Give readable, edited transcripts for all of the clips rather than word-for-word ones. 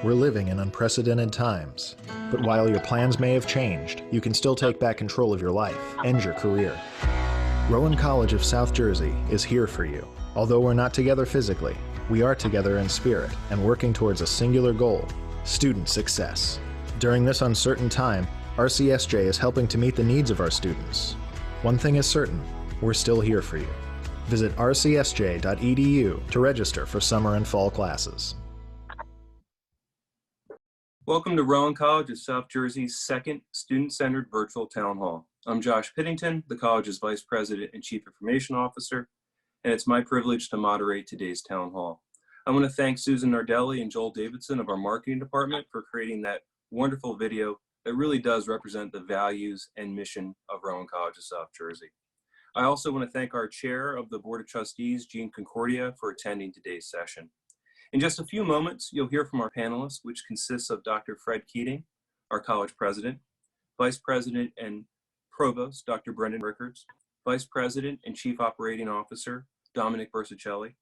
We're living in unprecedented times, but while your plans may have changed, you can still take back control of your life and your career. Rowan College of South Jersey is here for you. Although we're not together physically, we are together in spirit and working towards a singular goal: student success. During this uncertain time, RCSJ is helping to meet the needs of our students. One thing is certain, we're still here for you. Visit rcsj.edu to register for summer and fall classes. Welcome to Rowan College of South Jersey's second student-centered virtual town hall. I'm Josh Piddington, the college's Vice President and Chief Information Officer, and it's my privilege to moderate today's town hall. I want to thank Susan Nardelli and Joel Davidson of our marketing department for creating that wonderful video that really does represent the values and mission of Rowan College of South Jersey. I also want to thank our Chair of the Board of Trustees, Jean Concordia, for attending today's session. In just a few moments, you'll hear from our panelists, which consists of Dr. Fred Keating, our college president, Vice President and Provost, Dr. Brendan Rickards, Vice President and Chief Operating Officer, Dominic Bersicelli,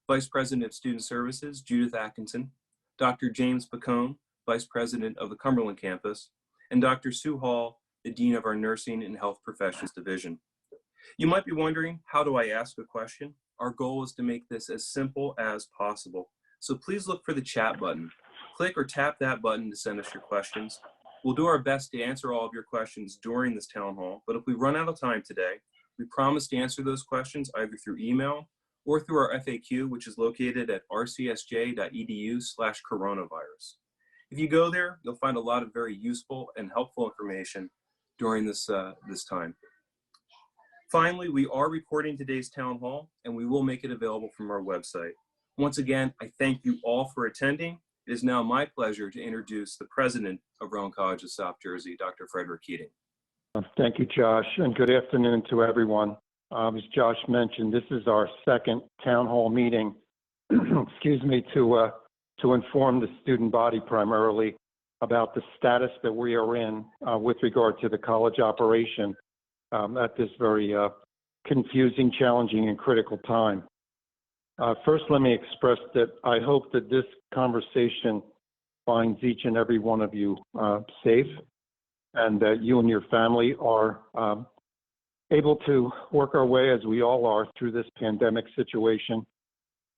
Vice President of Student Services, Judith Atkinson, Dr. James Pacone, Vice President of the Cumberland campus, and Dr. Sue Hall, the Dean of our Nursing and Health Professions Division. You might be wondering, how do I ask a question? Our goal is to make this as simple as possible. So please look for the chat button. Click or tap that button to send us your questions. We'll do our best to answer all of your questions during this town hall, but if we run out of time today, we promise to answer those questions either through email or through our FAQ, which is located at rcsj.edu/coronavirus. If you go there, you'll find a lot of very useful and helpful information during this time. Finally, we are recording today's town hall, and we will make it available from our website. Once again, I thank you all for attending. It is now my pleasure to introduce the president of Rowan College of South Jersey, Dr. Frederick Keating. Thank you, Josh, and good afternoon to everyone. As Josh mentioned, this is our second town hall meeting, excuse me, to inform the student body primarily about the status that we are in with regard to the college operation at this very confusing, challenging, and critical time. First, let me express that I hope that this conversation finds each and every one of you safe, and that you and your family are able to work our way, as we all are, through this pandemic situation,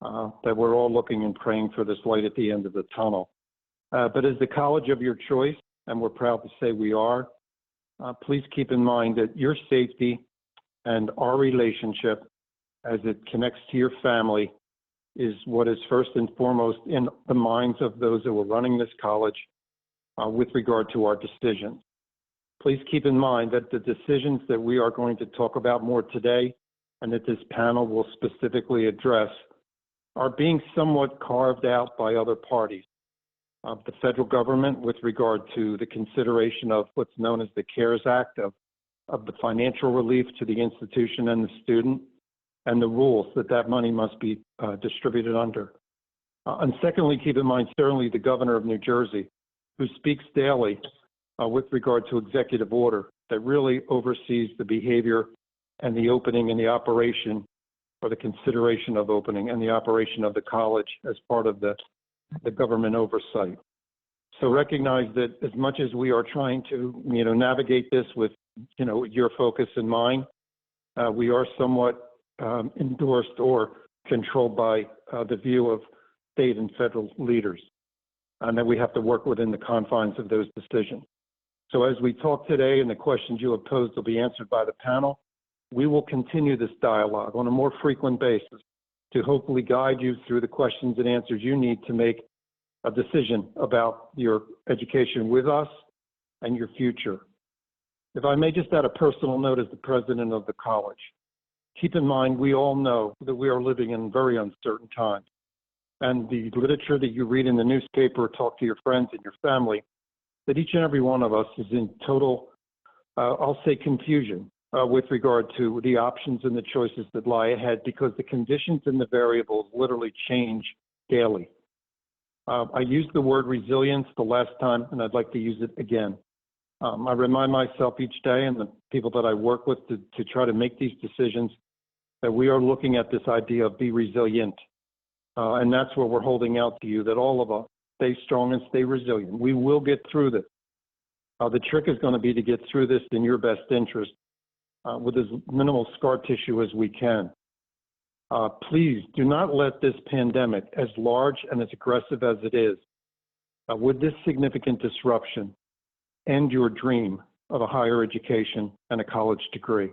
that we're all looking and praying for this light at the end of the tunnel. But as the college of your choice, and we're proud to say we are, please keep in mind that your safety and our relationship as it connects to your family is what is first and foremost in the minds of those who are running this college with regard to our decisions. Please keep in mind that the decisions that we are going to talk about more today and that this panel will specifically address are being somewhat carved out by other parties. The federal government with regard to the consideration of what's known as the CARES Act, of the financial relief to the institution and the student, and the rules that money must be distributed under. And secondly, keep in mind, certainly the governor of New Jersey, who speaks daily with regard to executive order that really oversees the behavior and the opening and the operation, or the consideration of opening and the operation of the college as part of the government oversight. So recognize that as much as we are trying to, navigate this with, your focus in mind, we are somewhat endorsed or controlled by the view of state and federal leaders, and that we have to work within the confines of those decisions. So as we talk today and the questions you have posed will be answered by the panel, we will continue this dialogue on a more frequent basis to hopefully guide you through the questions and answers you need to make a decision about your education with us and your future. If I may just add a personal note as the president of the college, keep in mind we all know that we are living in very uncertain times. And the literature that you read in the newspaper or talk to your friends and your family, that each and every one of us is in total, I'll say, confusion with regard to the options and the choices that lie ahead, because the conditions and the variables literally change daily. I used the word resilience the last time, and I'd like to use it again. I remind myself each day and the people that I work with to try to make these decisions that we are looking at this idea of be resilient. And that's what we're holding out to you, that all of us stay strong and stay resilient. We will get through this. The trick is going to be to get through this in your best interest with as minimal scar tissue as we can. Please do not let this pandemic, as large and as aggressive as it is, with this significant disruption, end your dream of a higher education and a college degree.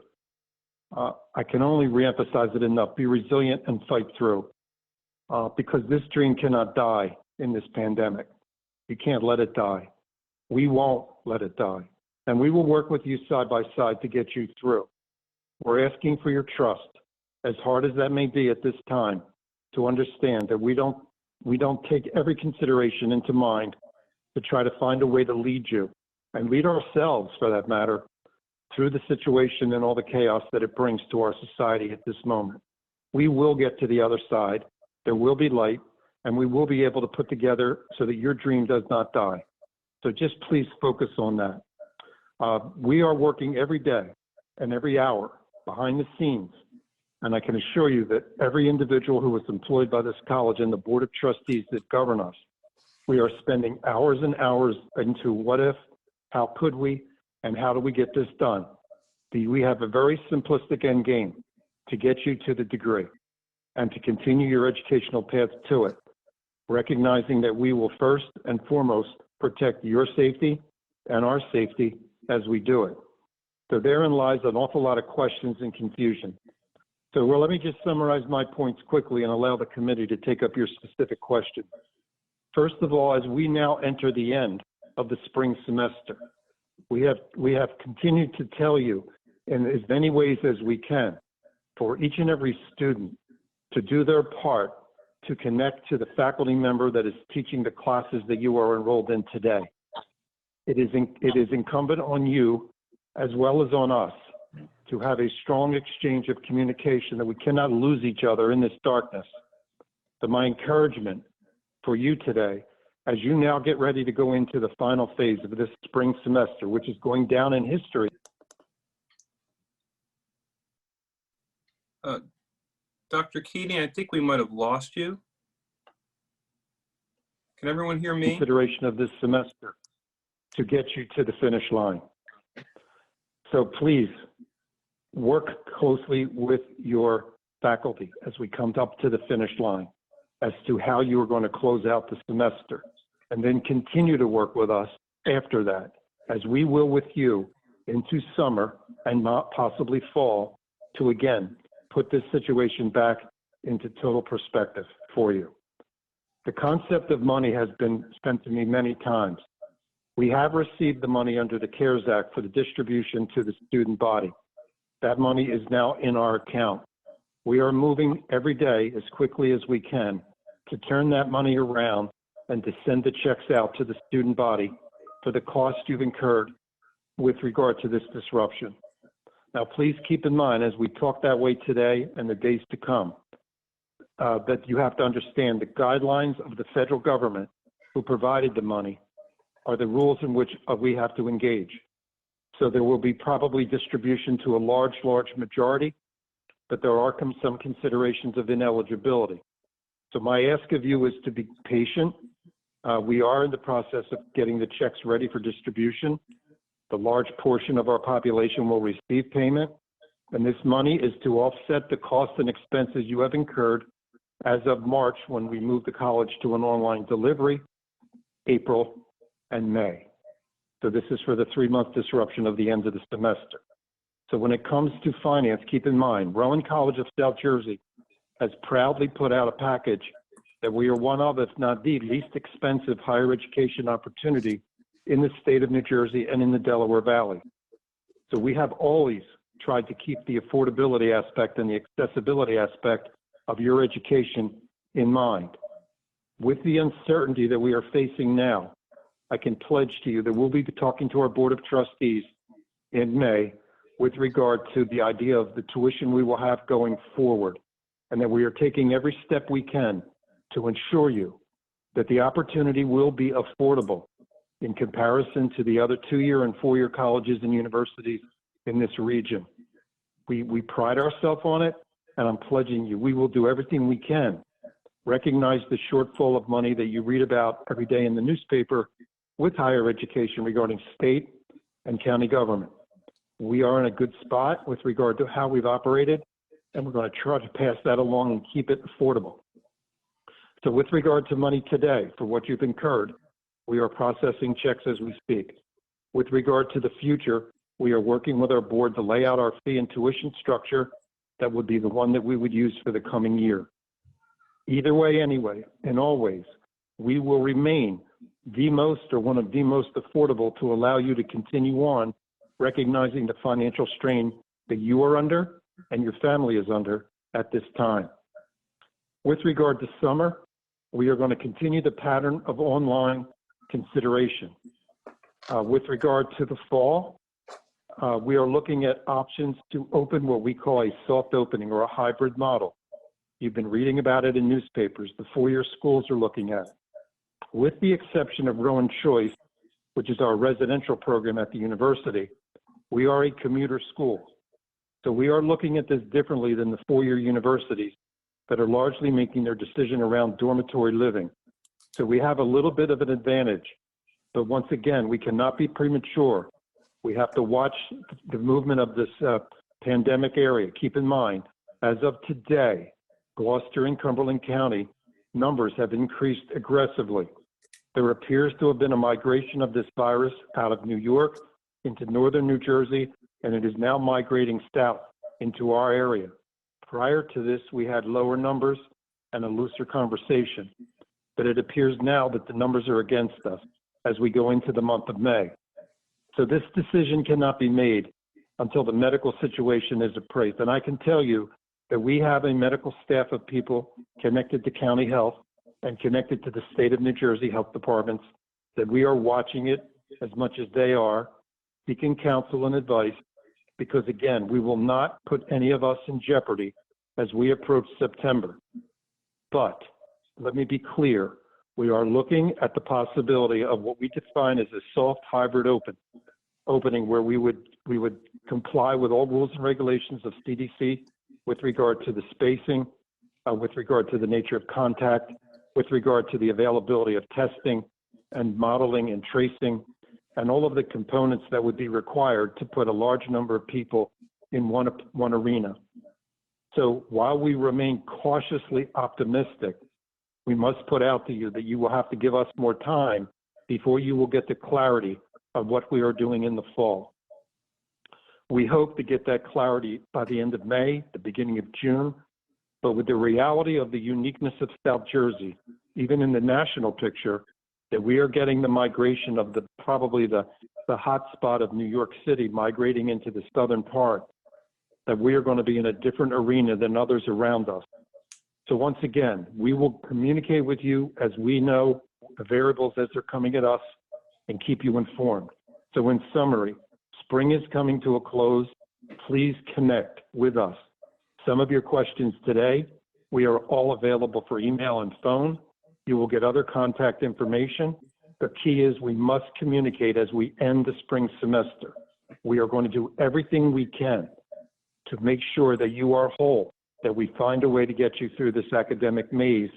I can only reemphasize it enough. Be resilient and fight through, because this dream cannot die in this pandemic. You can't let it die. We won't let it die. And we will work with you side by side to get you through. We're asking for your trust, as hard as that may be at this time, to understand that we don't take every consideration into mind to try to find a way to lead you, and lead ourselves, for that matter, through the situation and all the chaos that it brings to our society at this moment. We will get to the other side. There will be light, and we will be able to put together so that your dream does not die. So just please focus on that. We are working every day and every hour behind the scenes, and I can assure you that every individual who is employed by this college and the board of trustees that govern us, we are spending hours and hours into what if, how could we, and how do we get this done. We have a very simplistic end game to get you to the degree and to continue your educational path to it, recognizing that we will first and foremost protect your safety and our safety as we do it. So therein lies an awful lot of questions and confusion. So let me just summarize my points quickly and allow the committee to take up your specific questions. First of all, as we now enter the end of the spring semester, we have continued to tell you in as many ways as we can for each and every student to do their part to connect to the faculty member that is teaching the classes that you are enrolled in today. It is incumbent on you as well as on us to have a strong exchange of communication, that we cannot lose each other in this darkness. So my encouragement for you today, as you now get ready to go into the final phase of this spring semester, which is going down in history. Dr. Keating, I think we might have lost you. Can everyone hear me? Consideration of this semester to get you to the finish line. So please work closely with your faculty as we come up to the finish line as to how you are going to close out the semester, and then continue to work with us after that, as we will with you into summer and not possibly fall, to again put this situation back into total perspective for you. The concept of money has been sent to me many times. We have received the money under the CARES Act for the distribution to the student body. That money is now in our account. We are moving every day as quickly as we can to turn that money around and to send the checks out to the student body for the cost you've incurred with regard to this disruption. Now, please keep in mind, as we talk that way today and the days to come, that you have to understand the guidelines of the federal government who provided the money are the rules in which we have to engage. So there will be probably distribution to a large majority, but there are some considerations of ineligibility. So my ask of you is to be patient. We are in the process of getting the checks ready for distribution. The large portion of our population will receive payment, and this money is to offset the costs and expenses you have incurred as of March, when we moved the college to an online delivery, April and May. So this is for the 3-month disruption of the end of the semester. So when it comes to finance, keep in mind, Rowan College of South Jersey has proudly put out a package that we are one of, if not the least expensive higher education opportunity in the state of New Jersey and in the Delaware Valley. So we have always tried to keep the affordability aspect and the accessibility aspect of your education in mind. With the uncertainty that we are facing now, I can pledge to you that we'll be talking to our Board of Trustees in May with regard to the idea of the tuition we will have going forward, and that we are taking every step we can to ensure you that the opportunity will be affordable in comparison to the other 2-year and 4-year colleges and universities in this region. We pride ourselves on it, and I'm pledging you we will do everything we can recognize the shortfall of money that you read about every day in the newspaper with higher education regarding state and county government. We are in a good spot with regard to how we've operated, and we're going to try to pass that along and keep it affordable. So with regard to money today, for what you've incurred, we are processing checks as we speak. With regard to the future, we are working with our board to lay out our fee and tuition structure that would be the one that we would use for the coming year. Either way, anyway, and always, we will remain the most or one of the most affordable to allow you to continue on, recognizing the financial strain that you are under and your family is under at this time. With regard to summer, we are going to continue the pattern of online consideration. With regard to the fall, we are looking at options to open what we call a soft opening or a hybrid model. You've been reading about it in newspapers. The four-year schools are looking at it. With the exception of Rowan Choice, which is our residential program at the university, we are a commuter school. So we are looking at this differently than the four-year universities that are largely making their decision around dormitory living. So we have a little bit of an advantage. But once again, we cannot be premature. We have to watch the movement of this pandemic area. Keep in mind, as of today, Gloucester and Cumberland County numbers have increased aggressively. There appears to have been a migration of this virus out of New York into northern New Jersey, and it is now migrating south into our area. Prior to this, we had lower numbers and a looser conversation, but it appears now that the numbers are against us as we go into the month of May. So this decision cannot be made until the medical situation is appraised. And I can tell you that we have a medical staff of people connected to county health and connected to the state of New Jersey health departments, that we are watching it as much as they are, seeking counsel and advice, because again, we will not put any of us in jeopardy as we approach September. But let me be clear, we are looking at the possibility of what we define as a soft hybrid opening where we would comply with all rules and regulations of CDC with regard to the spacing, with regard to the nature of contact, with regard to the availability of testing and modeling and tracing, and all of the components that would be required to put a large number of people in one arena. So while we remain cautiously optimistic, we must put out to you that you will have to give us more time before you will get the clarity of what we are doing in the fall. We hope to get that clarity by the end of May, the beginning of June, but with the reality of the uniqueness of South Jersey, even in the national picture, that we are getting the migration of probably the hot spot of New York City migrating into the southern part, that we are going to be in a different arena than others around us. So once again, we will communicate with you as we know the variables as they're coming at us and keep you informed. So in summary, spring is coming to a close. Please connect with us. Some of your questions today, we are all available for email and phone. You will get other contact information. The key is we must communicate as we end the spring semester. We are going to do everything we can to make sure that you are whole, that we find a way to get you through this academic maze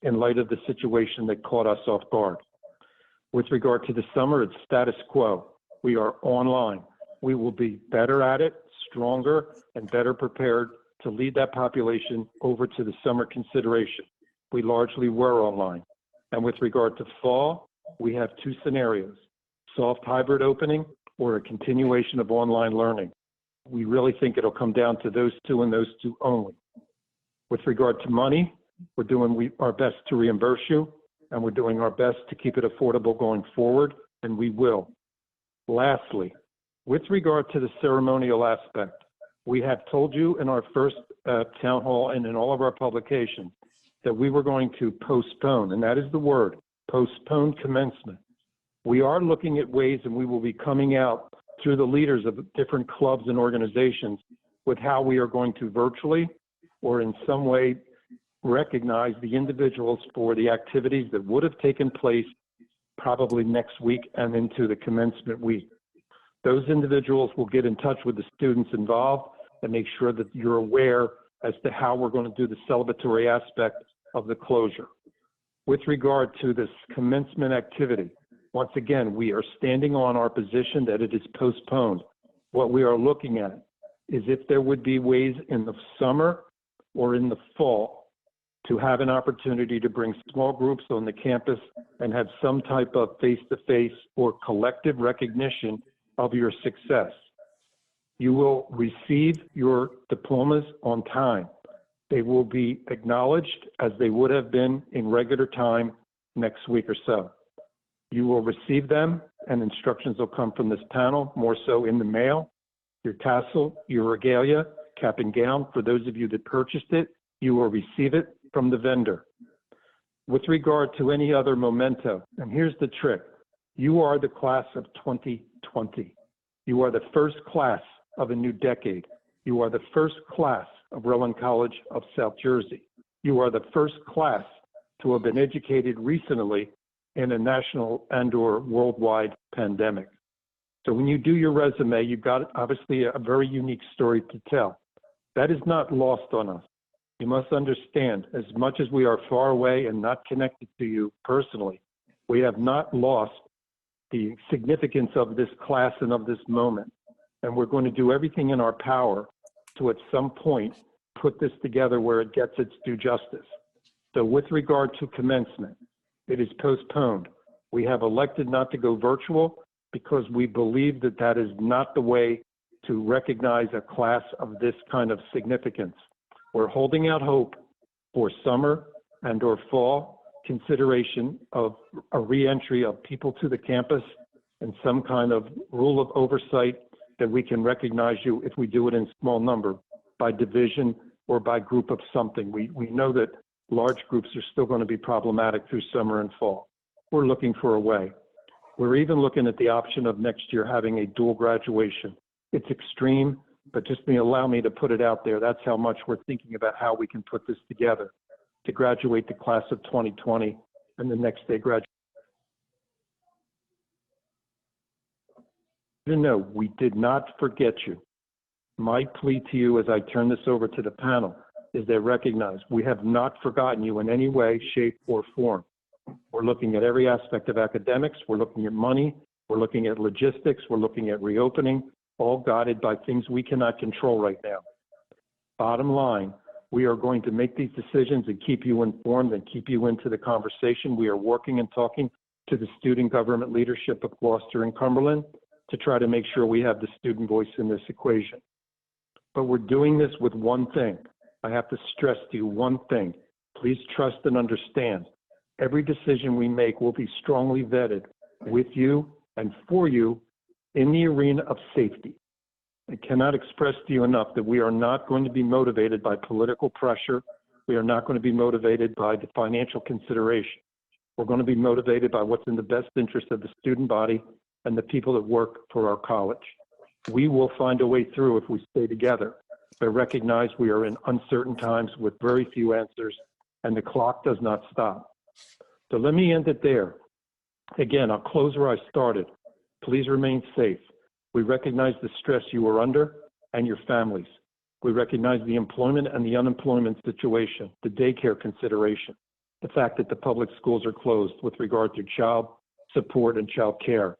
in light of the situation that caught us off guard. With regard to the summer, it's status quo. We are online. We will be better at it, stronger, and better prepared to lead that population over to the summer consideration. We largely were online. And with regard to fall, we have two scenarios, soft hybrid opening or a continuation of online learning. We really think it'll come down to those two and those two only. With regard to money, we're doing our best to reimburse you, and we're doing our best to keep it affordable going forward, and we will. Lastly, with regard to the ceremonial aspect, we have told you in our first town hall and in all of our publications that we were going to postpone, and that is the word, postpone commencement. We are looking at ways, and we will be coming out through the leaders of different clubs and organizations with how we are going to virtually or in some way recognize the individuals for the activities that would have taken place probably next week and into the commencement week. Those individuals will get in touch with the students involved and make sure that you're aware as to how we're going to do the celebratory aspect of the closure. With regard to this commencement activity, once again, we are standing on our position that it is postponed. What we are looking at is if there would be ways in the summer or in the fall to have an opportunity to bring small groups on the campus and have some type of face-to-face or collective recognition of your success. You will receive your diplomas on time. They will be acknowledged as they would have been in regular time next week or so. You will receive them, and instructions will come from this panel, more so in the mail. Your tassel, your regalia, cap and gown, for those of you that purchased it, you will receive it from the vendor. With regard to any other memento, and here's the trick, you are the class of 2020. You are the first class of a new decade. You are the first class of Rowan College of South Jersey. You are the first class to have been educated recently in a national and/or worldwide pandemic. So when you do your resume, you've got obviously a very unique story to tell. That is not lost on us. You must understand, as much as we are far away and not connected to you personally, we have not lost the significance of this class and of this moment. And we're going to do everything in our power to at some point put this together where it gets its due justice. So with regard to commencement, it is postponed. We have elected not to go virtual because we believe that that is not the way to recognize a class of this kind of significance. We're holding out hope for summer and/or fall consideration of a reentry of people to the campus and some kind of rule of oversight that we can recognize you if we do it in small number, by division or by group of something. We know that large groups are still going to be problematic through summer and fall. We're looking for a way. We're even looking at the option of next year having a dual graduation. It's extreme, but just allow me to put it out there. That's how much we're thinking about how we can put this together to graduate the class of 2020 and the next day graduate. No, we did not forget you. My plea to you as I turn this over to the panel is that recognize we have not forgotten you in any way, shape, or form. We're looking at every aspect of academics. We're looking at money. We're looking at logistics. We're looking at reopening, all guided by things we cannot control right now. Bottom line, we are going to make these decisions and keep you informed and keep you into the conversation. We are working and talking to the student government leadership of Gloucester and Cumberland to try to make sure we have the student voice in this equation. But we're doing this with one thing. I have to stress to you one thing. Please trust and understand. Every decision we make will be strongly vetted with you and for you in the arena of safety. I cannot express to you enough that we are not going to be motivated by political pressure. We are not going to be motivated by the financial consideration. We're going to be motivated by what's in the best interest of the student body and the people that work for our college. We will find a way through if we stay together, but recognize we are in uncertain times with very few answers, and the clock does not stop. So let me end it there. Again, I'll close where I started. Please remain safe. We recognize the stress you are under and your families. We recognize the employment and the unemployment situation, the daycare consideration, the fact that the public schools are closed with regard to child support and child care.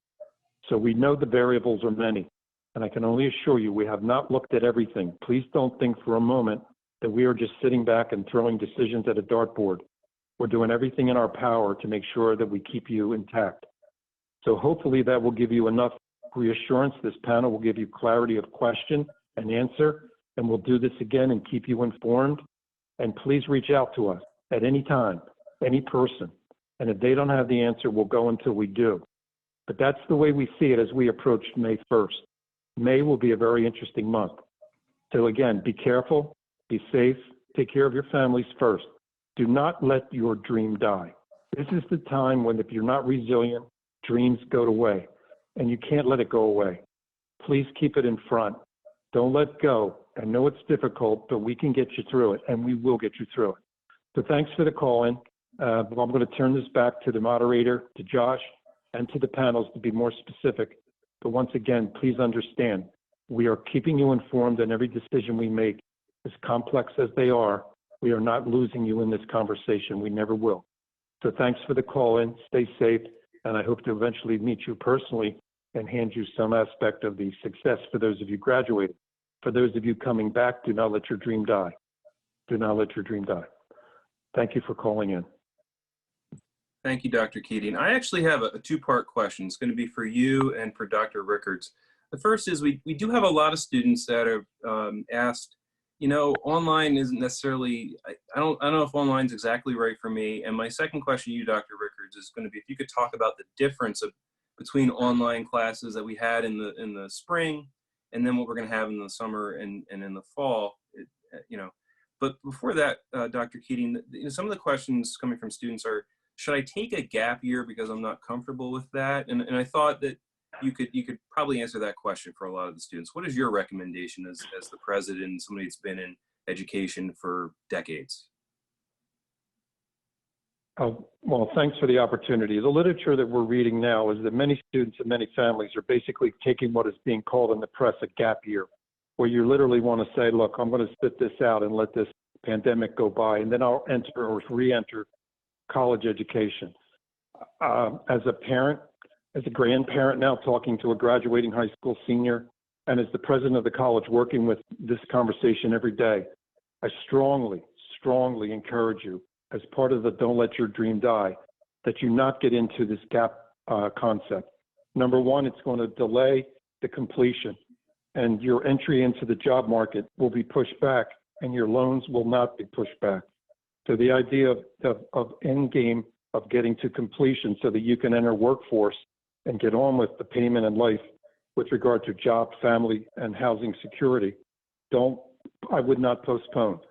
So we know the variables are many, and I can only assure you we have not looked at everything. Please don't think for a moment that we are just sitting back and throwing decisions at a dartboard. We're doing everything in our power to make sure that we keep you intact. So hopefully that will give you enough reassurance. This panel will give you clarity of question and answer, and we'll do this again and keep you informed. And please reach out to us at any time, any person. And if they don't have the answer, we'll go until we do. But that's the way we see it as we approach May 1st. May will be a very interesting month. So again, be careful, be safe, take care of your families first. Do not let your dream die. This is the time when if you're not resilient, dreams go away, and you can't let it go away. Please keep it in front. Don't let go. I know it's difficult, but we can get you through it, and we will get you through it. So thanks for the call-in. I'm going to turn this back to the moderator, to Josh, and to the panels to be more specific. But once again, please understand, we are keeping you informed on every decision we make, as complex as they are, We are not losing you in this conversation. We never will. So thanks for the call in. Stay safe. And I hope to eventually meet you personally and hand you some aspect of the success for those of you graduating. For those of you coming back, do not let your dream die. Do not let your dream die. Thank you for calling in. Thank you, Dr. Keating. I actually have a two-part question. It's going to be for you and for Dr. Rickards. The first is we do have a lot of students that have asked, you know, online isn't necessarily, I don't know if online is exactly right for me. And my second question to you, Dr. Rickards, is going to be if you could talk about the difference between online classes that we had in the spring and then what we're going to have in the summer and in the fall, you know. But before that, Dr. Keating, some of the questions coming from students are, should I take a gap year because I'm not comfortable with that? And I thought that you could probably answer that question for a lot of the students. What is your recommendation as the president and somebody that's been in education for decades? Well, thanks for the opportunity. The literature that we're reading now is that many students and many families are basically taking what is being called in the press a gap year, where you literally want to say, look, I'm going to sit this out and let this pandemic go by, and then I'll enter or re-enter college education. As a parent, as a grandparent now talking to a graduating high school senior, and as the president of the college working with this conversation every day, I strongly, strongly encourage you as part of the Don't Let Your Dream Die, that you not get into this gap concept. Number one, it's going to delay the completion, and your entry into the job market will be pushed back, and your loans will not be pushed back. So the idea of end game of getting to completion so that you can enter workforce and get on with the payment and life with regard to job, family, and housing security, I would not postpone.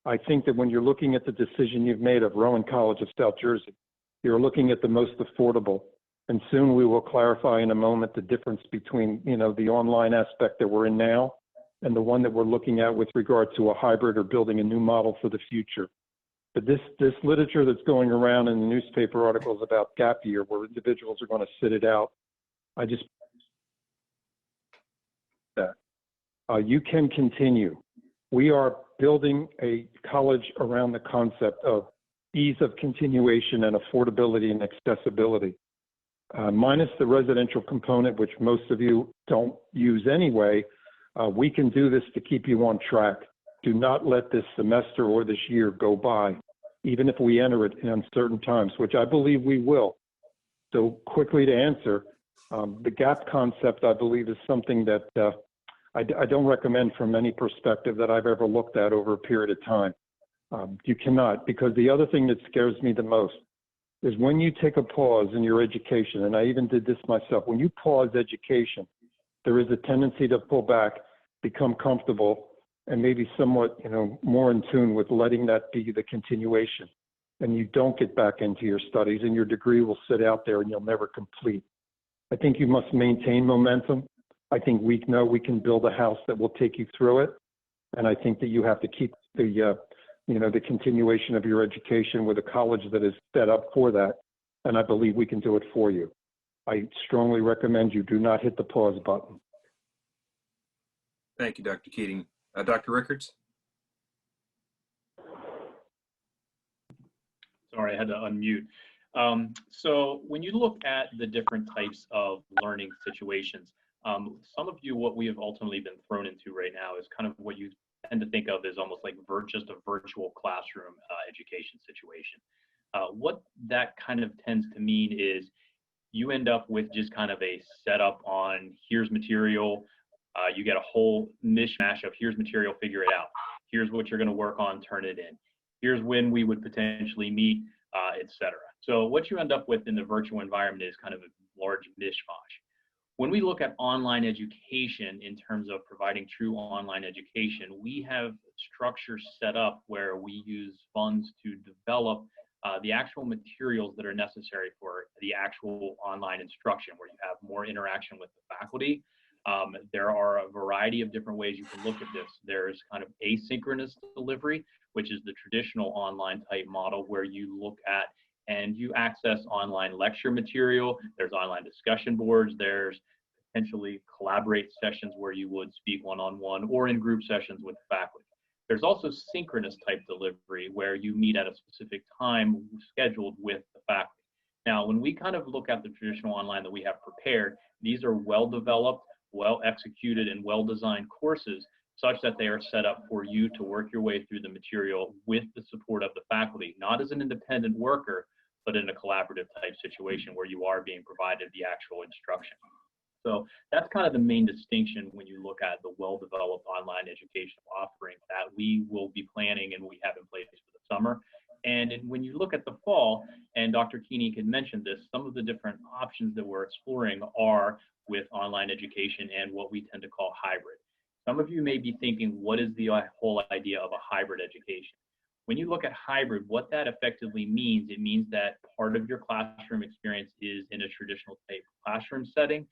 I think that when you're looking at the decision you've made of Rowan College of South Jersey, you're looking at the most affordable. And soon we will clarify in a moment the difference between, you know, the online aspect that we're in now and the one that we're looking at with regard to a hybrid or building a new model for the future. But this literature that's going around in the newspaper articles about gap year where individuals are going to sit it out, you can continue. We are building a college around the concept of ease of continuation and affordability and accessibility. Minus the residential component, which most of you don't use anyway, we can do this to keep you on track. Do not let this semester or this year go by, even if we enter it in uncertain times, which I believe we will. So quickly to answer, the gap concept, I believe, is something that I don't recommend from any perspective that I've ever looked at over a period of time. You cannot, because the other thing that scares me the most is when you take a pause in your education, and I even did this myself, when you pause education, there is a tendency to pull back, become comfortable, and maybe somewhat, you know, more in tune with letting that be the continuation. And you don't get back into your studies, and your degree will sit out there and you'll never complete. I think you must maintain momentum. I think we know we can build a house that will take you through it. And I think that you have to keep the continuation of your education with a college that is set up for that. And I believe we can do it for you. I strongly recommend you do not hit the pause button. Thank you, Dr. Keating. Dr. Rickards? Sorry, I had to unmute. So when you look at the different types of learning situations, some of you, what we have ultimately been thrown into right now is kind of what you tend to think of as almost like just a virtual classroom education situation. What that kind of tends to mean is you end up with just kind of a setup on here's material, you get a whole mishmash of here's material, figure it out. Here's what you're going to work on, turn it in. Here's when we would potentially meet, etc. So what you end up with in the virtual environment is kind of a large mishmash. When we look at online education in terms of providing true online education, we have structures set up where we use funds to develop the actual materials that are necessary for the actual online instruction, where you have more interaction with the faculty. There are a variety of different ways you can look at this. There's kind of asynchronous delivery, which is the traditional online type model where you look at and you access online lecture material. There's online discussion boards. There's potentially collaborate sessions where you would speak one-on-one or in group sessions with the faculty. There's also synchronous type delivery where you meet at a specific time scheduled with the faculty. Now, when we kind of look at the traditional online that we have prepared, these are well-developed, well-executed, and well-designed courses such that they are set up for you to work your way through the material with the support of the faculty, not as an independent worker, but in a collaborative type situation where you are being provided the actual instruction. So that's kind of the main distinction when you look at the well-developed online educational offering that we will be planning and we have in place for the summer. And when you look at the fall, and Dr. Keeney had mentioned this, some of the different options that we're exploring are with online education and what we tend to call hybrid. Some of you may be thinking, what is the whole idea of a hybrid education? When you look at hybrid, what that effectively means, it means that part of your classroom experience is in a traditional type classroom setting.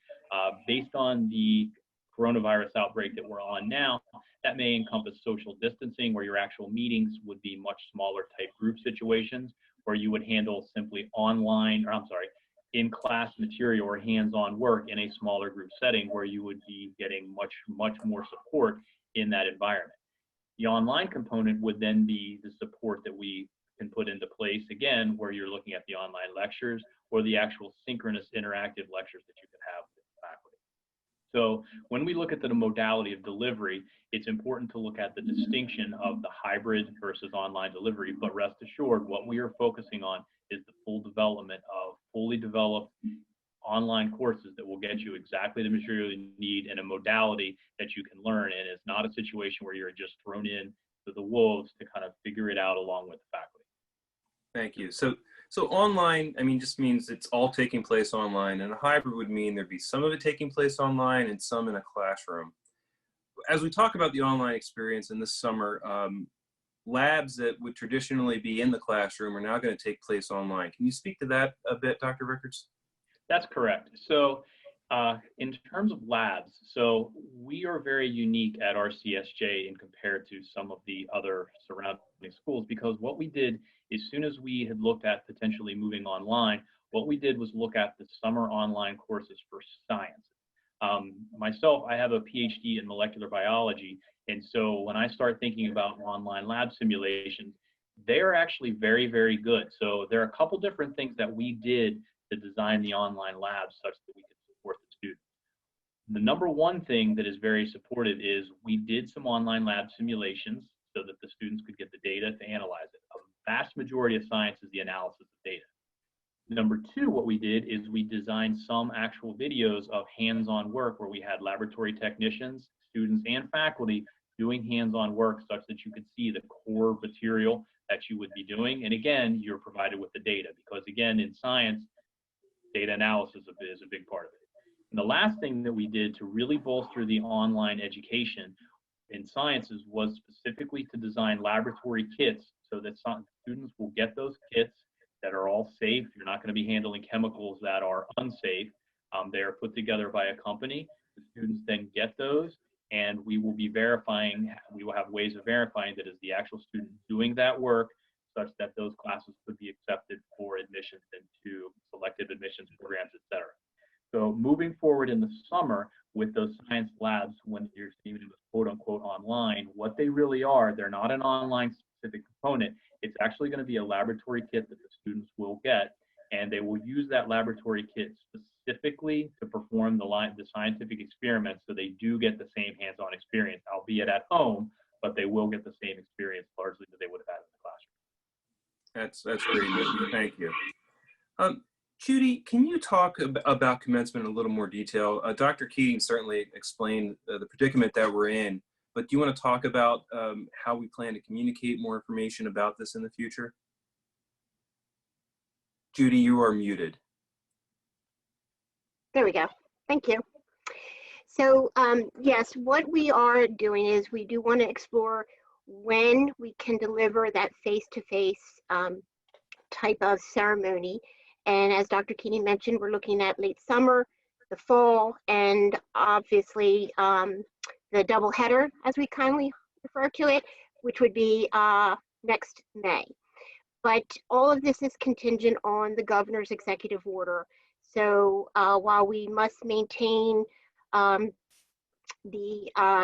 Based on the coronavirus outbreak that we're on now, that may encompass social distancing, where your actual meetings would be much smaller type group situations, where you would handle simply in-class material or hands-on work in a smaller group setting, where you would be getting much more support in that environment. The online component would then be the support that we can put into place, again, where you're looking at the online lectures or the actual synchronous interactive lectures that you can have with the faculty. So when we look at the modality of delivery, it's important to look at the distinction of the hybrid versus online delivery, but rest assured, what we are focusing on is the full development of fully developed online courses that will get you exactly the material you need in a modality that you can learn, and it's not a situation where you're just thrown in to the wolves to kind of figure it out along with the faculty. Thank you. So online, I mean, just means it's all taking place online, and a hybrid would mean there'd be some of it taking place online and some in a classroom. As we talk about the online experience in this summer, labs that would traditionally be in the classroom are now going to take place online. Can you speak to that a bit, Dr. Rickards? That's correct. So in terms of labs, so we are very unique at RCSJ in compared to some of the other surrounding schools, because what we did, as soon as we had looked at potentially moving online, what we did was look at the summer online courses for science. Myself, I have a PhD in molecular biology, and so when I start thinking about online lab simulations, they're actually very, very good. So there are a couple different things that we did to design the online labs such that we could support the students. The number one thing that is very supportive is we did some online lab simulations so that the students could get the data to analyze it. A vast majority of science is the analysis of data. Number two, what we did is we designed some actual videos of hands-on work where we had laboratory technicians, students, and faculty doing hands-on work such that you could see the core material that you would be doing. And again, you're provided with the data, because again, in science, data analysis is a big part of it. And the last thing that we did to really bolster the online education in sciences was specifically to design laboratory kits so that some students will get those kits that are all safe. You're not going to be handling chemicals that are unsafe. They are put together by a company. The students then get those, and we will be verifying, we will have ways of verifying that is the actual student doing that work, such that those classes could be accepted for admissions into selective admissions programs, et cetera. So moving forward in the summer with those science labs, when you're seeing them quote unquote online, what they really are, they're not an online specific component. It's actually going to be a laboratory kit that the students will get, and they will use that laboratory kit specifically to perform the scientific experiments, so they do get the same hands-on experience, albeit at home, but they will get the same experience largely that they would have had in the classroom. That's great news. Thank you. Judy, can you talk about commencement in a little more detail? Dr. Keating certainly explained the predicament that we're in, but do you want to talk about how we plan to communicate more information about this in the future? Judy, you are muted. There we go. Thank you. So yes, what we are doing is we do want to explore when we can deliver that face-to-face type of ceremony. And as Dr. Keeney mentioned, we're looking at late summer, the fall, and obviously the double header, as we kindly refer to it, which would be next May. But all of this is contingent on the governor's executive order. So while we must maintain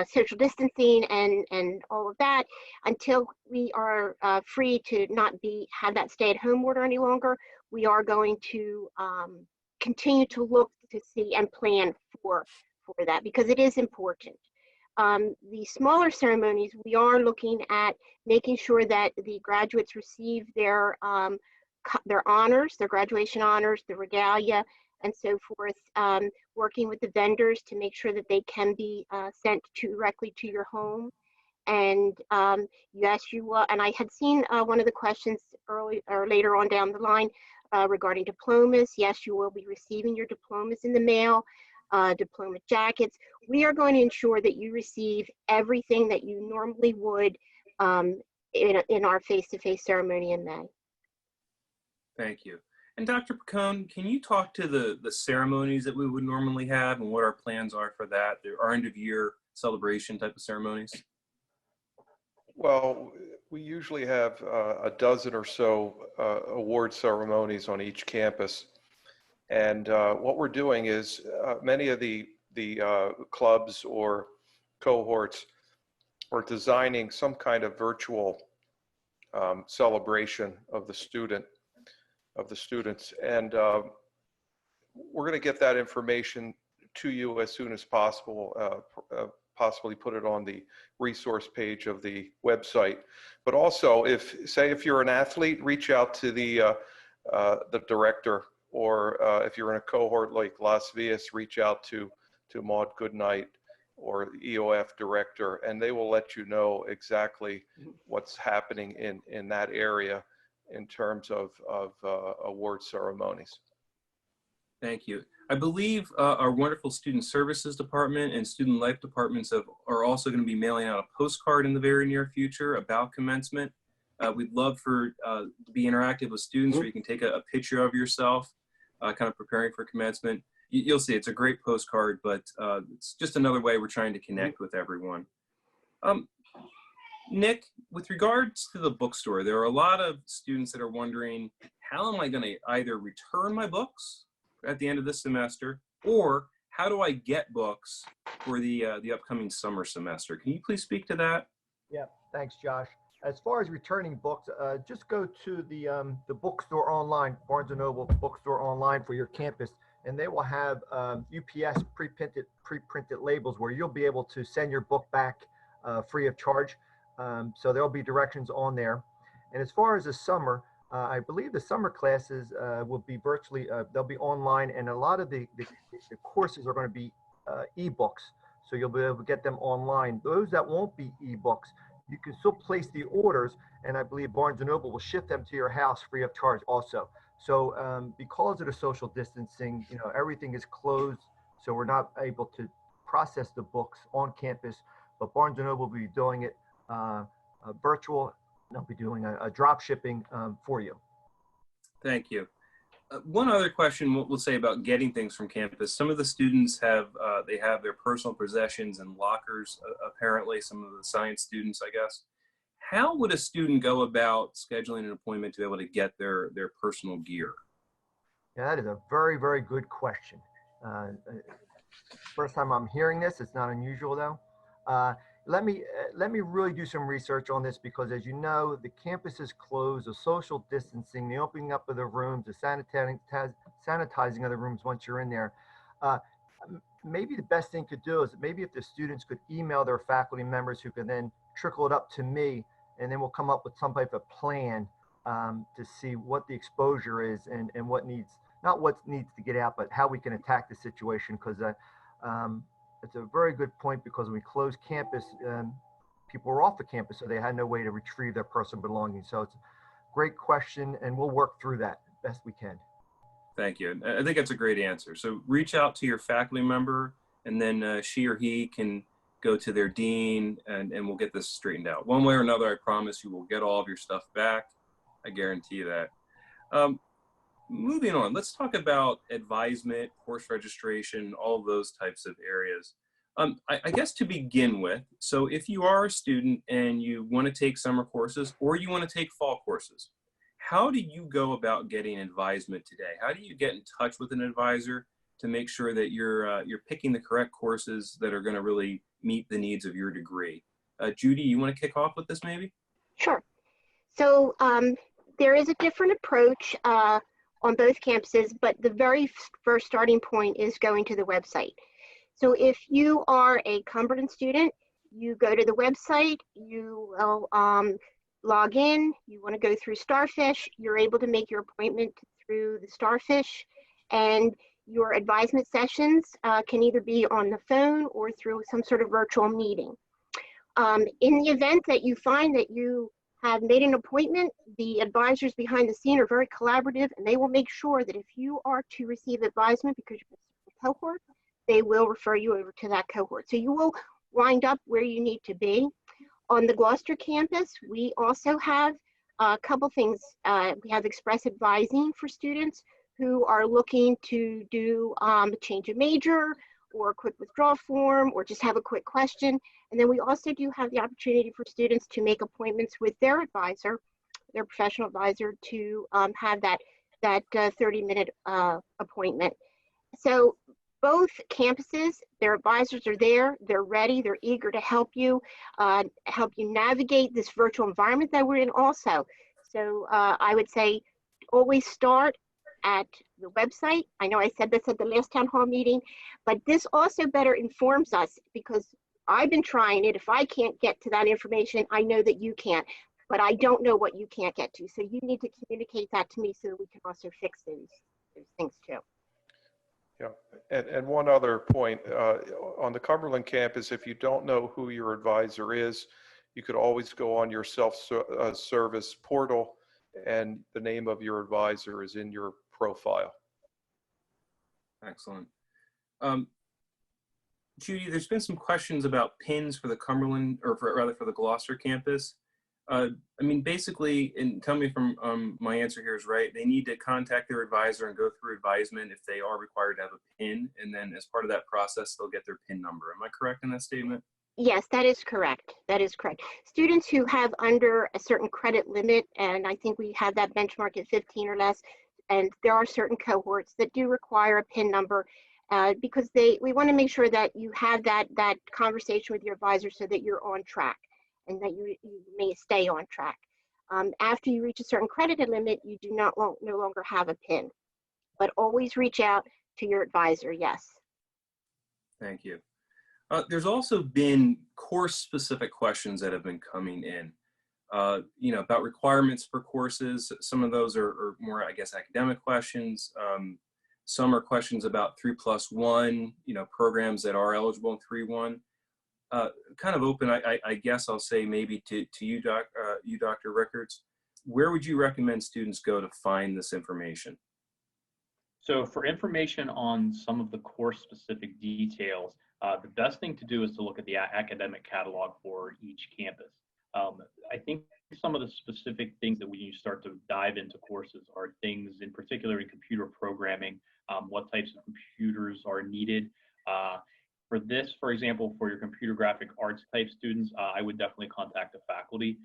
social distancing and all of that, until we are free to not have that stay-at-home order any longer. We are going to continue to look to see and plan for that, because it is important. The smaller ceremonies, we are looking at making sure that the graduates receive their honors, their graduation honors, the regalia, and so forth, working with the vendors to make sure that they can be sent directly to your home. And yes, you will. And I had seen one of the questions early or later on down the line regarding diplomas. Yes, you will be receiving your diplomas in the mail, diploma jackets. We are going to ensure that you receive everything that you normally would in our face-to-face ceremony in May. Thank you. And Dr. Picone, can you talk to the ceremonies that we would normally have and what our plans are for that, our end of year celebration type of ceremonies? Well, we usually have a dozen or so award ceremonies on each campus. And what we're doing is many of the clubs or cohorts are designing some kind of virtual celebration of the students. And we're going to get that information to you as soon as possible, possibly put it on the resource page of the website. But also, if you're an athlete, reach out to the director, or if you're in a cohort like Las Vegas, reach out to Maud Goodnight or the EOF director, and they will let you know exactly what's happening in that area in terms of award ceremonies. Thank you. I believe our wonderful student services department and student life departments are also going to be mailing out a postcard in the very near future about commencement. We'd love to be interactive with students, where you can take a picture of yourself kind of preparing for commencement. You'll see it's a great postcard, but it's just another way we're trying to connect with everyone. Nick, with regards to the bookstore, there are a lot of students that are wondering, how am I going to either return my books at the end of this semester, or how do I get books for the upcoming summer semester? Can you please speak to that? Yeah, thanks, Josh. As far as returning books, just go to the bookstore online, Barnes & Noble bookstore online for your campus, and they will have UPS pre-printed labels where you'll be able to send your book back free of charge. So there'll be directions on there. And as far as the summer, I believe the summer classes will be virtually, they'll be online, and a lot of the courses are going to be ebooks. So you'll be able to get them online. Those that won't be ebooks, you can still place the orders, and I believe Barnes & Noble will ship them to your house free of charge also. So because of the social distancing, everything is closed, so we're not able to process the books on campus, but Barnes & Noble will be doing it virtual. They'll be doing a drop shipping for you. Thank you. One other question we'll say about getting things from campus. Some of the students have their personal possessions in lockers, apparently, some of the science students, I guess. How would a student go about scheduling an appointment to be able to get their personal gear? Yeah, that is a very, very good question. First time I'm hearing this. It's not unusual though. Let me really do some research on this, because as you know, the campus is closed, the social distancing, the opening up of the rooms, the sanitizing of the rooms once you're in there. Maybe the best thing to do is maybe if the students could email their faculty members, who can then trickle it up to me, and then we'll come up with some type of plan to see what the exposure is and what needs, not what needs to get out, but how we can attack the situation. Because it's a very good point, because when we closed campus, people were off the campus, so they had no way to retrieve their personal belongings. So it's a great question, and we'll work through that best we can. Thank you. I think that's a great answer. So reach out to your faculty member, and then she or he can go to their dean, and we'll get this straightened out. One way or another, I promise you will get all of your stuff back. I guarantee you that. Moving on, let's talk about advisement, course registration, all of those types of areas. I guess to begin with, so if you are a student and you want to take summer courses or you want to take fall courses, how do you go about getting advisement today? How do you get in touch with an advisor to make sure that you're picking the correct courses that are going to really meet the needs of your degree. Judy, you want to kick off with this maybe? Sure. So there is a different approach on both campuses, but the very first starting point is going to the website. So if you are a Cumberland student, you go to the website, you will log in, you want to go through Starfish, you're able to make your appointment through the Starfish, and your advisement sessions can either be on the phone or through some sort of virtual meeting. In the event that you find that you have made an appointment, the advisors behind the scene are very collaborative, and they will make sure that if you are to receive advisement because you're in a cohort, they will refer you over to that cohort. So you will wind up where you need to be. On the Gloucester campus, we also have a couple things. We have express advising for students who are looking to do a change of major or a quick withdrawal form or just have a quick question. And then we also do have the opportunity for students to make appointments with their advisor, their professional advisor, to have that 30-minute appointment. So both campuses, their advisors are there, they're ready, they're eager to help you navigate this virtual environment that we're in also. So I would say always start at the website. I know I said this at the last town hall meeting, but this also better informs us because I've been trying it. If I can't get to that information, I know that you can't, but I don't know what you can't get to. So you need to communicate that to me so that we can also fix those things too. Yeah, and one other point, on the Cumberland campus, if you don't know who your advisor is, you could always go on your self-service portal and the name of your advisor is in your profile. Excellent. Judy, there's been some questions about PINs for the Cumberland, or rather for the Gloucester campus. I mean, basically, and tell me if my answer here is right, they need to contact their advisor and go through advisement if they are required to have a PIN, and then as part of that process, they'll get their PIN number. Am I correct in that statement? Yes, that is correct. That is correct. Students who have under a certain credit limit, and I think we have that benchmark at 15 or less, and there are certain cohorts that do require a PIN number because we want to make sure that you have that conversation with your advisor so that you're on track and that you may stay on track. After you reach a certain credit limit, you do no longer have a PIN, but always reach out to your advisor, yes. Thank you. There's also been course-specific questions that have been coming in, you know, about requirements for courses. Some of those are more, I guess, academic questions. Some are questions about 3+1, you know, programs that are eligible in 3-1. Kind of open, I guess I'll say maybe to you, Dr. Rickards. Where would you recommend students go to find this information? So for information on some of the course-specific details, the best thing to do is to look at the academic catalog for each campus. I think some of the specific things that when you start to dive into courses are things in particular in computer programming, what types of computers are needed. For this, for example, for your computer graphic arts type students, I would definitely contact the faculty.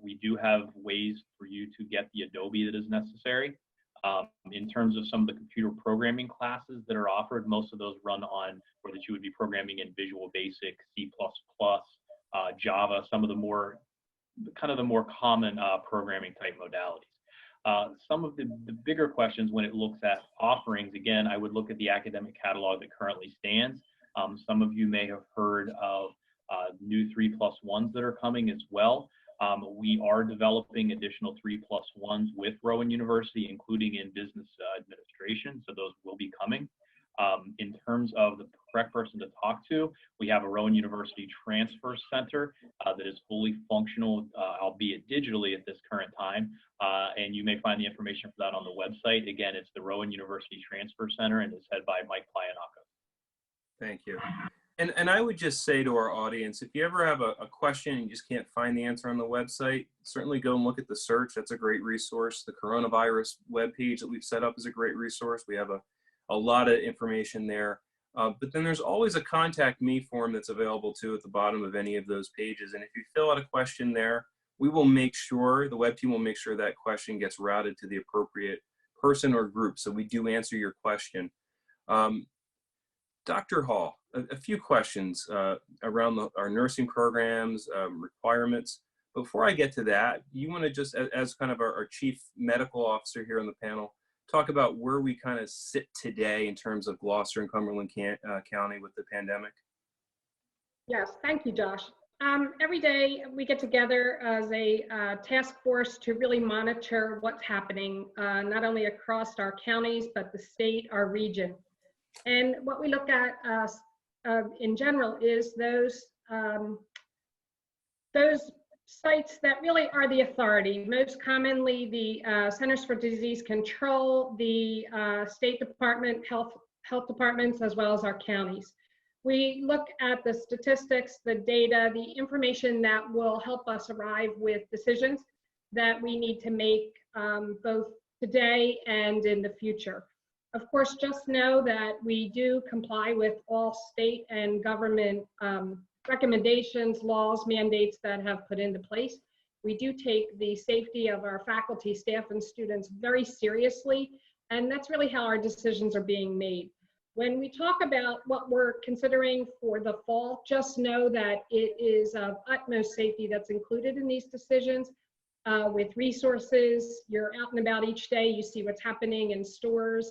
We do have ways for you to get the Adobe that is necessary. In terms of some of the computer programming classes that are offered, most of those run on, or that you would be programming in Visual Basic, C++, Java, some of the more, kind of the more common programming type modalities. Some of the bigger questions when it looks at offerings, again, I would look at the academic catalog that currently stands. Some of you may have heard of new 3+1s that are coming as well. We are developing additional 3+1s with Rowan University, including in business administration, so those will be coming. In terms of the correct person to talk to, we have a Rowan University Transfer Center that is fully functional, albeit digitally at this current time, and you may find the information for that on the website. Again, it's the Rowan University Transfer Center and is headed by Mike Plianaka. Thank you. And I would just say to our audience, if you ever have a question and you just can't find the answer on the website, certainly go and look at the search. That's a great resource. The coronavirus webpage that we've set up is a great resource. We have a lot of information there. But then there's always a contact me form that's available too at the bottom of any of those pages. And if you fill out a question there, we will make sure, the web team will make sure that question gets routed to the appropriate person or group. So we do answer your question. Dr. Hall, a few questions around our nursing programs, requirements. Before I get to that, you want to just, as kind of our chief medical officer here on the panel, talk about where we kind of sit today in terms of Gloucester and Cumberland County with the pandemic? Yes, thank you, Josh. Every day we get together as a task force to really monitor what's happening, not only across our counties, but the state, our region. And what we look at in general is those sites that really are the authority. Most commonly, the Centers for Disease Control, the State Department, health departments, as well as our counties. We look at the statistics, the data, the information that will help us arrive with decisions that we need to make both today and in the future. Of course, just know that we do comply with all state and government recommendations, laws, mandates that have put into place. We do take the safety of our faculty, staff, and students very seriously, and that's really how our decisions are being made. When we talk about what we're considering for the fall, just know that it is of utmost safety that's included in these decisions. With resources, you're out and about each day, you see what's happening in stores,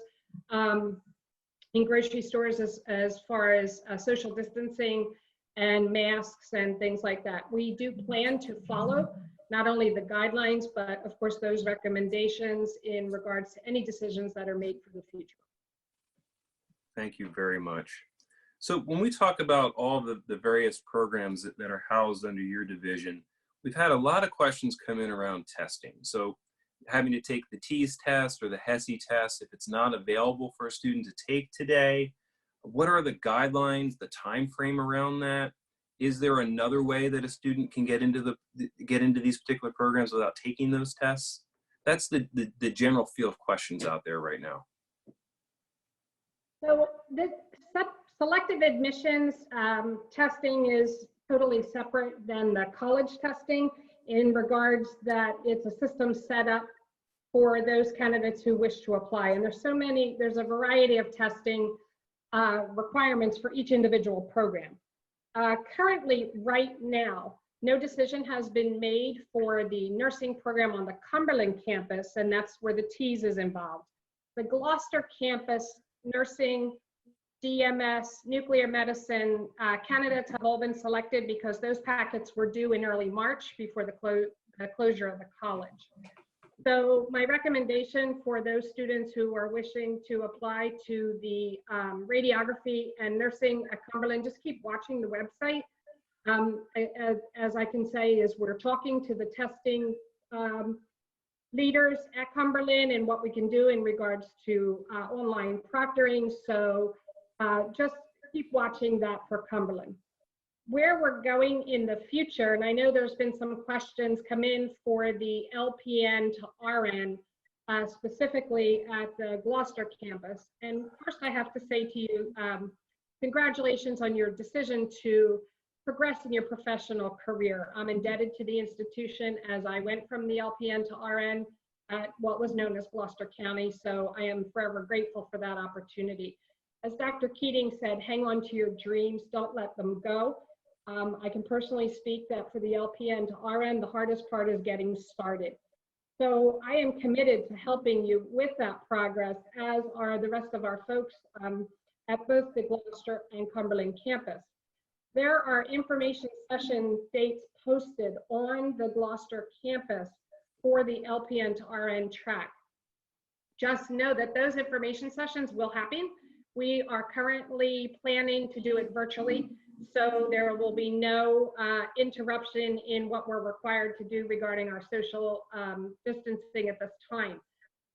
in grocery stores as far as social distancing and masks and things like that. We do plan to follow not only the guidelines, but of course those recommendations in regards to any decisions that are made for the future. Thank you very much. So when we talk about all the various programs that are housed under your division, we've had a lot of questions come in around testing. So having to take the TEAS test or the HESI test, if it's not available for a student to take today, what are the guidelines, the time frame around that? Is there another way that a student can get into these particular programs without taking those tests? That's the general field of questions out there right now. So this selective admissions testing is totally separate than the college testing in regards that it's a system set up for those candidates who wish to apply. And there's a variety of testing requirements for each individual program. Currently, right now, no decision has been made for the nursing program on the Cumberland campus, and that's where the TEAS is involved. The Gloucester campus, nursing, DMS, nuclear medicine, candidates have all been selected because those packets were due in early March before the closure of the college. So my recommendation for those students who are wishing to apply to the radiography and nursing at Cumberland, just keep watching the website. As I can say is we're talking to the testing leaders at Cumberland and what we can do in regards to online proctoring. So just keep watching that for Cumberland. Where we're going in the future, and I know there's been some questions come in for the LPN to RN, specifically at the Gloucester campus. And first I have to say to you, congratulations on your decision to progress in your professional career. I'm indebted to the institution as I went from the LPN to RN at what was known as Gloucester County. So I am forever grateful for that opportunity. As Dr. Keating said, hang on to your dreams, don't let them go. I can personally speak that for the LPN to RN, the hardest part is getting started. So I am committed to helping you with that progress, as are the rest of our folks at both the Gloucester and Cumberland campus. There are information session dates posted on the Gloucester campus for the LPN to RN track. Just know that those information sessions will happen. We are currently planning to do it virtually, so there will be no interruption in what we're required to do regarding our social distancing at this time.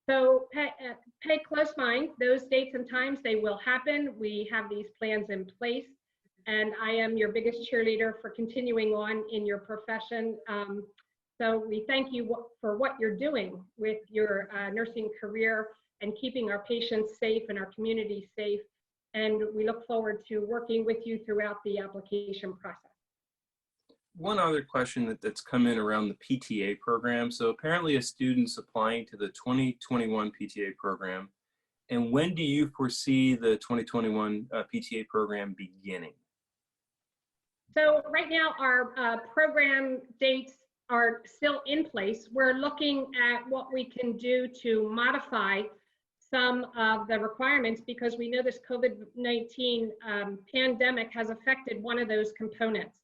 So pay close mind, those dates and times, they will happen. We have these plans in place, and I am your biggest cheerleader for continuing on in your profession. So we thank you for what you're doing with your nursing career and keeping our patients safe and our community safe. And we look forward to working with you throughout the application process. One other question that's come in around the PTA program. So apparently a student's applying to the 2021 PTA program, And when do you foresee the 2021 PTA program beginning? So right now our program dates are still in place. We're looking at what we can do to modify some of the requirements because we know this COVID-19 pandemic has affected one of those components.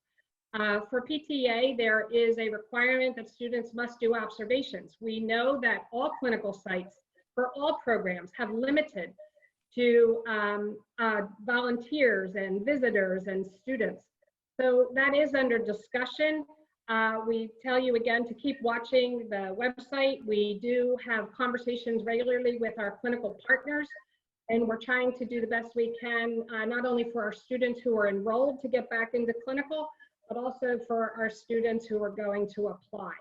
For PTA, there is a requirement that students must do observations. We know that all clinical sites for all programs have limited to volunteers and visitors and students. So that is under discussion. We tell you again to keep watching the website. We do have conversations regularly with our clinical partners, and we're trying to do the best we can, not only for our students who are enrolled to get back into clinical, but also for our students who are going to apply.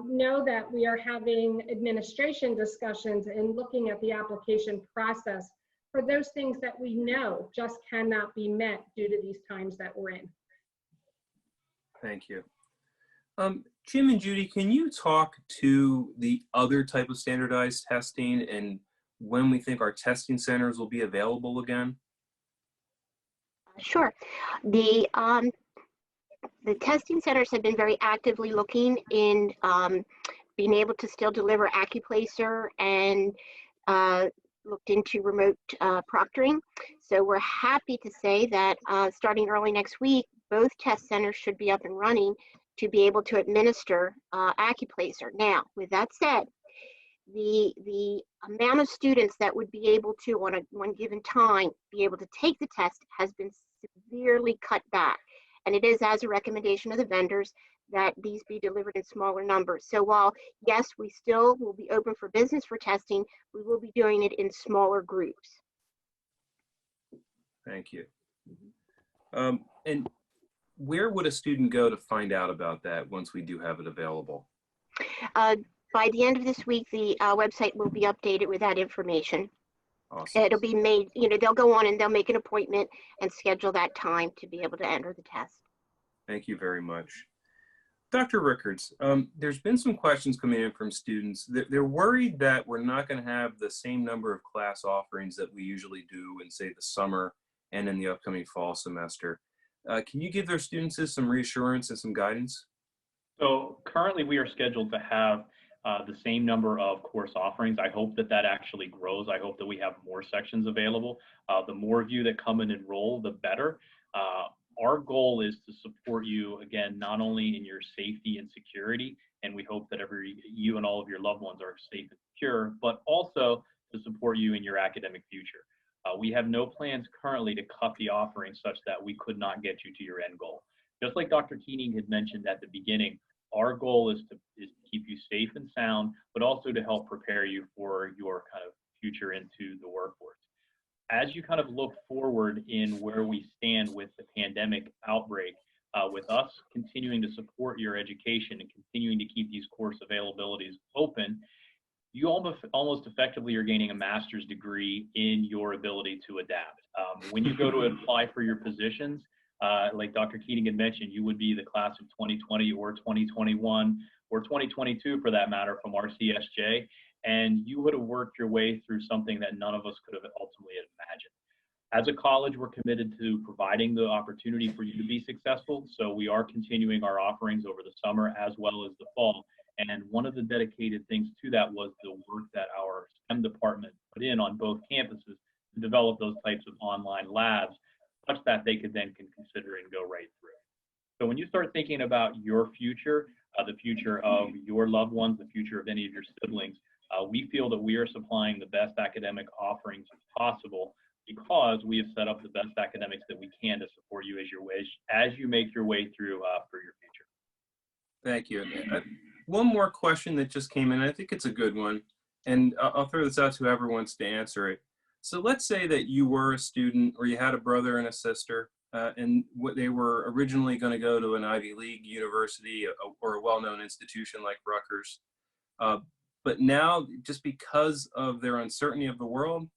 Know that we are having administration discussions and looking at the application process for those things that we know just cannot be met due to these times that we're in. Thank you. Jim and Judy, can you talk to the other type of standardized testing and when we think our testing centers will be available again? Sure. The testing centers have been very actively looking in being able to still deliver AccuPlacer and looked into remote proctoring. So we're happy to say that starting early next week, both test centers should be up and running to be able to administer AccuPlacer. Now, with that said, the amount of students that would be able to, on one given time, be able to take the test has been severely cut back. And it is as a recommendation of the vendors that these be delivered in smaller numbers. So while, yes, we still will be open for business for testing, we will be doing it in smaller groups. Thank you. And where would a student go to find out about that once we do have it available? By the end of this week, the website will be updated with that information. Awesome. It'll be made, they'll go on and they'll make an appointment and schedule that time to be able to enter the test. Thank you very much. Dr. Rickards, there's been some questions coming in from students. They're worried that we're not going to have the same number of class offerings that we usually do in, say, the summer and in the upcoming fall semester. Can you give their students some reassurance and some guidance? So currently we are scheduled to have the same number of course offerings. I hope that that actually grows. I hope that we have more sections available. The more of you that come and enroll, the better. Our goal is to support you, again, not only in your safety and security, and we hope that you and all of your loved ones are safe and secure, but also to support you in your academic future. We have no plans currently to cut the offerings such that we could not get you to your end goal. Just like Dr. Keening had mentioned at the beginning, our goal is to keep you safe and sound, but also to help prepare you for your kind of future into the workforce. As you kind of look forward in where we stand with the pandemic outbreak, with us continuing to support your education and continuing to keep these course availabilities open, you almost effectively are gaining a master's degree in your ability to adapt. When you go to apply for your positions, like Dr. Keating had mentioned, you would be the class of 2020 or 2021 or 2022 for that matter from RCSJ, and you would have worked your way through something that none of us could have ultimately imagined. As a college, we're committed to providing the opportunity for you to be successful, so we are continuing our offerings over the summer as well as the fall. And one of the dedicated things to that was the work that our STEM department put in on both campuses to develop those types of online labs such that they could then consider and go right through. So when you start thinking about your future, the future of your loved ones, the future of any of your siblings, we feel that we are supplying the best academic offerings possible because we have set up the best academics that we can to support you as you make your way through for your future. Thank you. One more question that just came in. I think it's a good one, and I'll throw this out to whoever wants to answer it. So let's say that you were a student or you had a brother and a sister, and they were originally going to go to an Ivy League university or a well-known institution like Rutgers. But now, just because of their uncertainty of the world,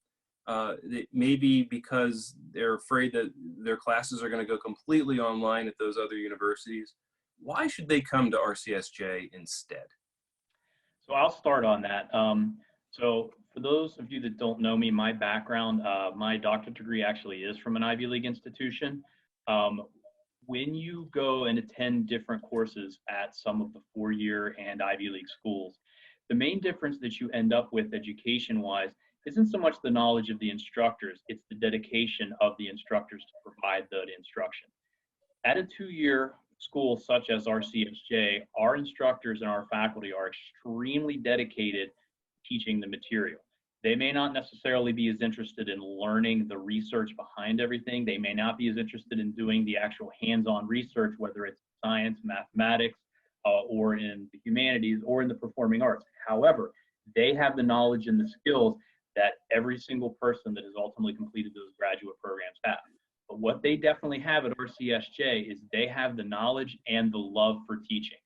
maybe because they're afraid that their classes are going to go completely online at those other universities, why should they come to RCSJ instead? So I'll start on that. So For those of you that don't know me, my background, my doctorate degree actually is from an Ivy League institution. When you go and attend different courses at some of the four-year and Ivy League schools, the main difference that you end up with education-wise isn't so much the knowledge of the instructors, it's the dedication of the instructors to provide the instruction. At a two-year school such as RCSJ, our instructors and our faculty are extremely dedicated to teaching the material. They may not necessarily be as interested in learning the research behind everything. They may not be as interested in doing the actual hands-on research, whether it's science, mathematics, or in the humanities, or in the performing arts. However, they have the knowledge and the skills that every single person that has ultimately completed those graduate programs have. But what they definitely have at RCSJ is they have the knowledge and the love for teaching.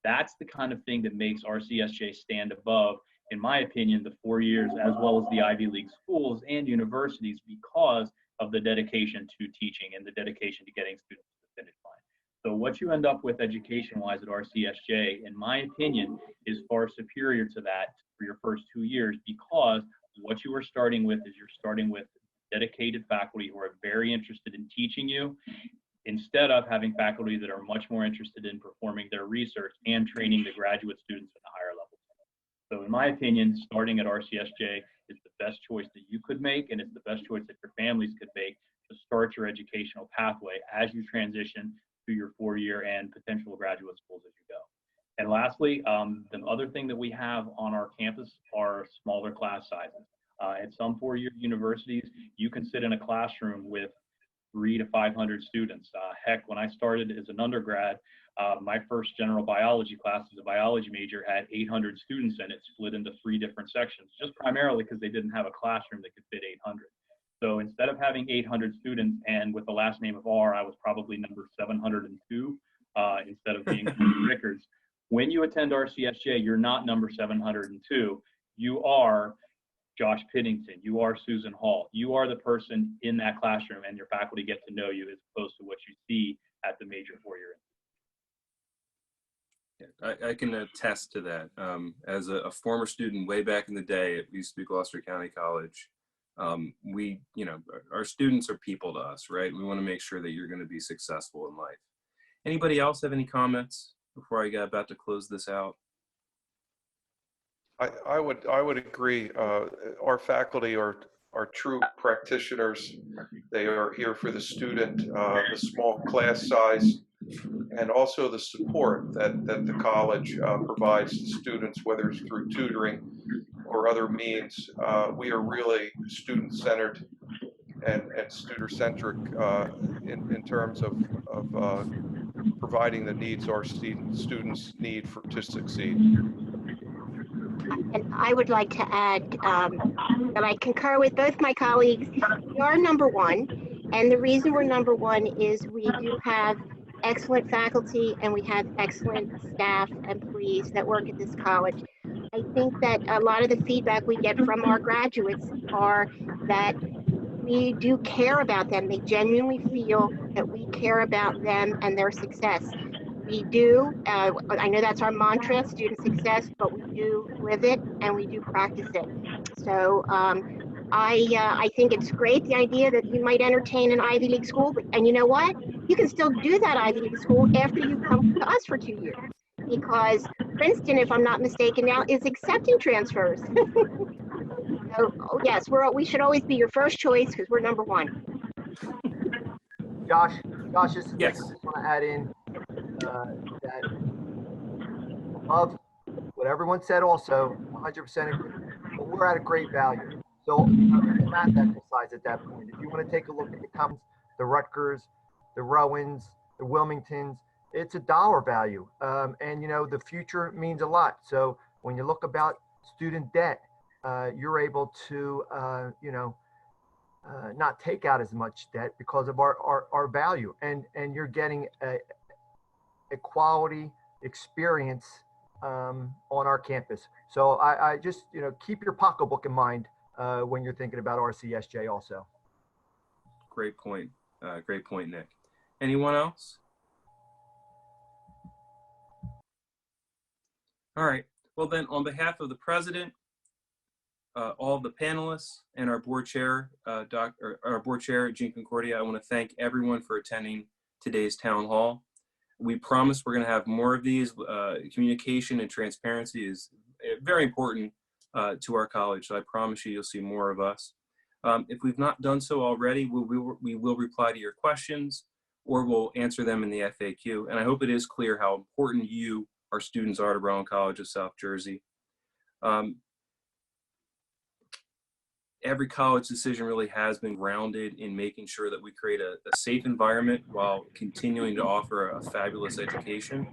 That's the kind of thing that makes RCSJ stand above, in my opinion, the 4 years, as well as the Ivy League schools and universities, because of the dedication to teaching and the dedication to getting students to the finish line. So what you end up with education-wise at RCSJ, in my opinion, is far superior to that for your first 2 years, because what you are starting with is you're starting with dedicated faculty who are very interested in teaching you, instead of having faculty that are much more interested in performing their research and training the graduate students at the higher level. So in my opinion, starting at RCSJ is the best choice that you could make, and it's the best choice that your families could make to start your educational pathway as you transition to your 4-year and potential graduate schools as you go. And lastly, the other thing that we have on our campus are smaller class sizes. At some 4-year universities, you can sit in a classroom with 300 to 500 students. Heck, when I started as an undergrad, my first general biology class as a biology major had 800 students in it, split into 3 different sections, just primarily because they didn't have a classroom that could fit 800. So instead of having 800 students, and with the last name of R, I was probably number 702 instead of being Vickers. When you attend RCSJ, you're not number 702. You are Josh Piddington, you are Susan Hall. You are the person in that classroom, and your faculty get to know you as opposed to what you see at the major 4-year. Yeah, I can attest to that. As a former student way back in the day, it used to be Gloucester County College. We, our students are people to us, right? We want to make sure that you're going to be successful in life. Anybody else have any comments before I get about to close this out? I would agree. Our faculty are true practitioners. They are here for the student, the small class size, and also the support that the college provides to students, whether it's through tutoring or other means. We are really student-centered and student-centric in terms of providing the needs our students need to succeed. And I would like to add that I concur with both my colleagues. We are number one, and the reason we're number one is we do have excellent faculty and we have excellent staff, employees that work at this college. I think that a lot of the feedback we get from our graduates are that we do care about them. They genuinely feel that we care about them and their success. We do, I know that's our mantra, student success, but we do live it and we do practice it. So I think it's great, the idea that you might entertain an Ivy League school, and you know what? You can still do that Ivy League school after you come to us for 2 years. Because Princeton, if I'm not mistaken now, is accepting transfers. So, yes, we should always be your first choice because we're number one. Josh, this is Yes. Nick. I just want to add in that of what everyone said also, 100% agree, but we're at a great value. So it's a math exercise at that point. If you want to take a look at the Cummins, the Rutgers, the Rowans, the Wilmingtons, it's a dollar value. And the future means a lot. So when you look about student debt, you're able to, not take out as much debt because of our value, and you're getting a quality experience on our campus. So I just, keep your pocketbook in mind when you're thinking about RCSJ also. Great point. Great point, Nick. Anyone else? All right. Well, then, on behalf of the president, all of the panelists and our board chair, our board chair, Jean Concordia. I want to thank everyone for attending today's town hall. We promise we're going to have more of these. Communication and transparency is very important to our college, so I promise you'll see more of us. If we've not done so already, we will reply to your questions, or we'll answer them in the FAQ. And I hope it is clear how important you, our students, are to Rowan College of South Jersey. Every college decision really has been grounded in making sure that we create a safe environment while continuing to offer a fabulous education.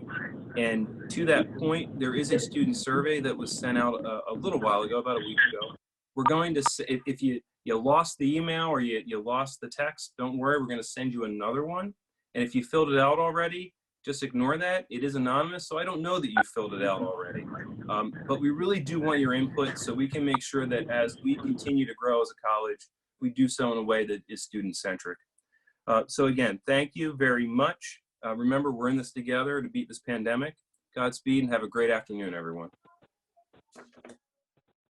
And to that point, there is a student survey that was sent out a little while ago, about a week ago. We're going to, if you lost the email or you lost the text, don't worry, we're going to send you another one. And if you filled it out already, just ignore that. It is anonymous, so I don't know that you filled it out already. But we really do want your input so we can make sure that as we continue to grow as a college, we do so in a way that is student-centric. So again, thank you very much. Remember, we're in this together to beat this pandemic. Godspeed and have a great afternoon, everyone.